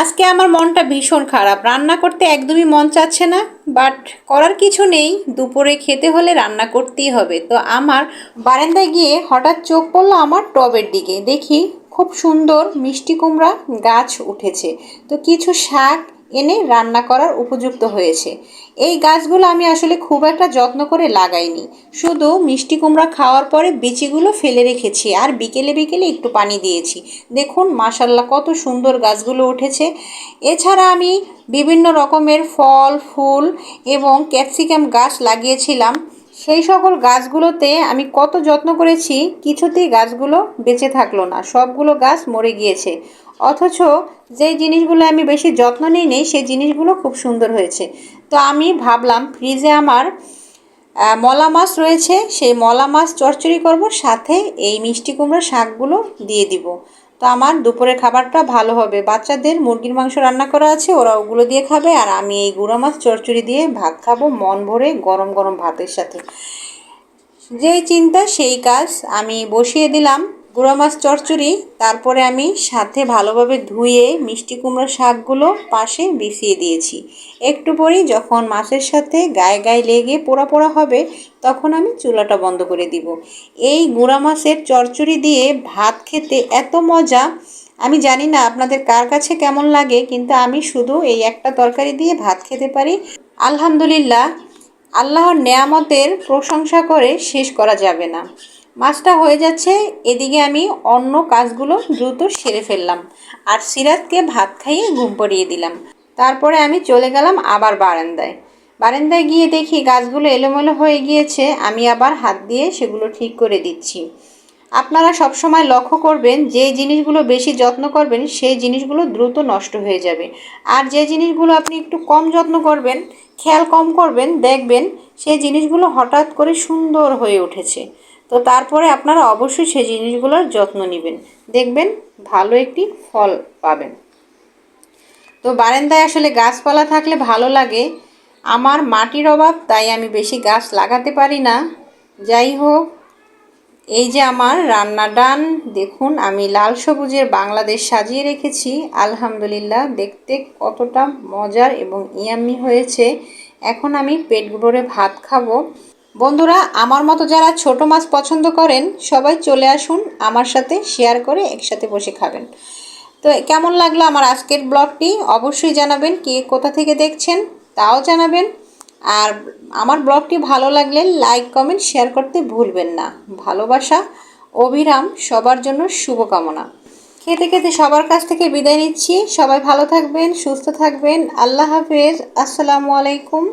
আজকে আমার মনটা ভীষণ খারাপ, রান্না করতে একদমই মন চাচ্ছে না। বাট করার কিছু নেই, দুপুরে খেতে হলে রান্না করতেই হবে। তো আমার বারান্দায় গিয়ে হঠাৎ চোখ পড়লো আমার টবের দিকে, দেখি খুব সুন্দর মিষ্টি কুমড়া গাছ উঠেছে। তো কিছু শাক এনে রান্না করার উপযুক্ত হয়েছে। এই গাছগুলো আমি আসলে খুব একটা যত্ন করে লাগাইনি, শুধু মিষ্টি কুমড়া খাওয়ার পরে বিচিগুলো ফেলে রেখেছি আর বিকেলে বিকেলে একটু পানি দিয়েছি। দেখুন মাশাল্লাহ কত সুন্দর গাছগুলো উঠেছে। এছাড়া আমি বিভিন্ন রকমের ফল ফুল এবং ক্যাপসিকাম গাছ লাগিয়েছিলাম। সেই সকল গাছগুলোতে আমি কত যত্ন করেছি, কিছুতেই গাছগুলো বেঁচে থাকলো না, সবগুলো গাছ মরে গিয়েছে। অথচ যেই জিনিসগুলো আমি বেশি যত্ন নিই নেই সেই জিনিসগুলো খুব সুন্দর হয়েছে। তো আমি ভাবলাম ফ্রিজে আমার মলা মাছ রয়েছে, সেই মলা মাছ চচ্চড়ি করব, সাথে এই মিষ্টি কুমড়োর শাকগুলো দিয়ে দিব। তো আমার দুপুরের খাবারটা ভালো হবে। বাচ্চাদের মুরগির মাংস রান্না করা আছে, ওরা ওগুলো দিয়ে খাবে, আর আমি এই গুঁড়া মাছ চচ্চড়ি দিয়ে ভাত খাবো মন ভরে গরম গরম ভাতের সাথে। যেই চিন্তা সেই কাজ, আমি বসিয়ে দিলাম গুঁড়া মাছ চচ্চড়ি। তারপরে আমি সাথে ভালোভাবে ধুয়ে মিষ্টি কুমড়া শাকগুলো পাশে বিছিয়ে দিয়েছি। একটু পরেই যখন মাছের সাথে গায়ে গায়ে লেগে পোড়া পোড়া হবে তখন আমি চুলাটা বন্ধ করে দিব। এই গুঁড়া মাছের চচ্চড়ি দিয়ে ভাত খেতে এত মজা, আমি জানি না আপনাদের কার কাছে কেমন লাগে, কিন্তু আমি শুধু এই একটা তরকারি দিয়ে ভাত খেতে পারি। আলহামদুলিল্লাহ, আল্লাহর নেয়ামতের প্রশংসা করে শেষ করা যাবে না। মাছটা হয়ে যাচ্ছে, এদিকে আমি অন্য কাজগুলো দ্রুত সেরে ফেললাম আর সিরাতকে ভাত খাইয়ে ঘুম পাড়িয়ে দিলাম। তারপরে আমি চলে গেলাম আবার বারান্দায় গিয়ে দেখি গাছগুলো এলোমেলো হয়ে গিয়েছে। আমি আবার হাত দিয়ে সেগুলো ঠিক করে দিচ্ছি। আপনারা সবসময় লক্ষ্য করবেন, যে জিনিসগুলো বেশি যত্ন করবেন সেই জিনিসগুলো দ্রুত নষ্ট হয়ে যাবে, আর যে জিনিসগুলো আপনি একটু কম যত্ন করবেন, খেয়াল কম করবেন, দেখবেন সেই জিনিসগুলো হঠাৎ করে সুন্দর হয়ে উঠেছে। তো তারপরে আপনারা অবশ্যই সেই জিনিসগুলোর যত্ন নেবেন, দেখবেন ভালো একটি ফল পাবেন। তো বারান্দায় আসলে গাছপালা থাকলে ভালো লাগে। আমার মাটির অভাব, তাই আমি বেশি গাছ লাগাতে পারি না। যাই হোক, এই যে আমার রান্না ডান, দেখুন আমি লাল সবুজের বাংলাদেশ সাজিয়ে রেখেছি। আলহামদুলিল্লাহ, দেখতে কতটা মজার এবং ইয়াম্মি হয়েছে। এখন আমি পেট ভরে ভাত খাবো। বন্ধুরা, আমার মতো যারা ছোট মাছ পছন্দ করেন সবাই চলে আসুন আমার সাথে, শেয়ার করে একসাথে বসে খাবেন। তো কেমন লাগলো আমার আজকের ব্লগটি অবশ্যই জানাবেন, কে কোথা থেকে দেখছেন তাও জানাবেন। আর আমার ব্লগটি ভালো লাগলে লাইক কমেন্ট শেয়ার করতে ভুলবেন না। ভালোবাসা অবিরাম সবার জন্য শুভকামনা। খেতে খেতে সবার কাছ থেকে বিদায় নিচ্ছি। সবাই ভালো থাকবেন, সুস্থ থাকবেন। আল্লাহ হাফেজ। আসসালামু আলাইকুম।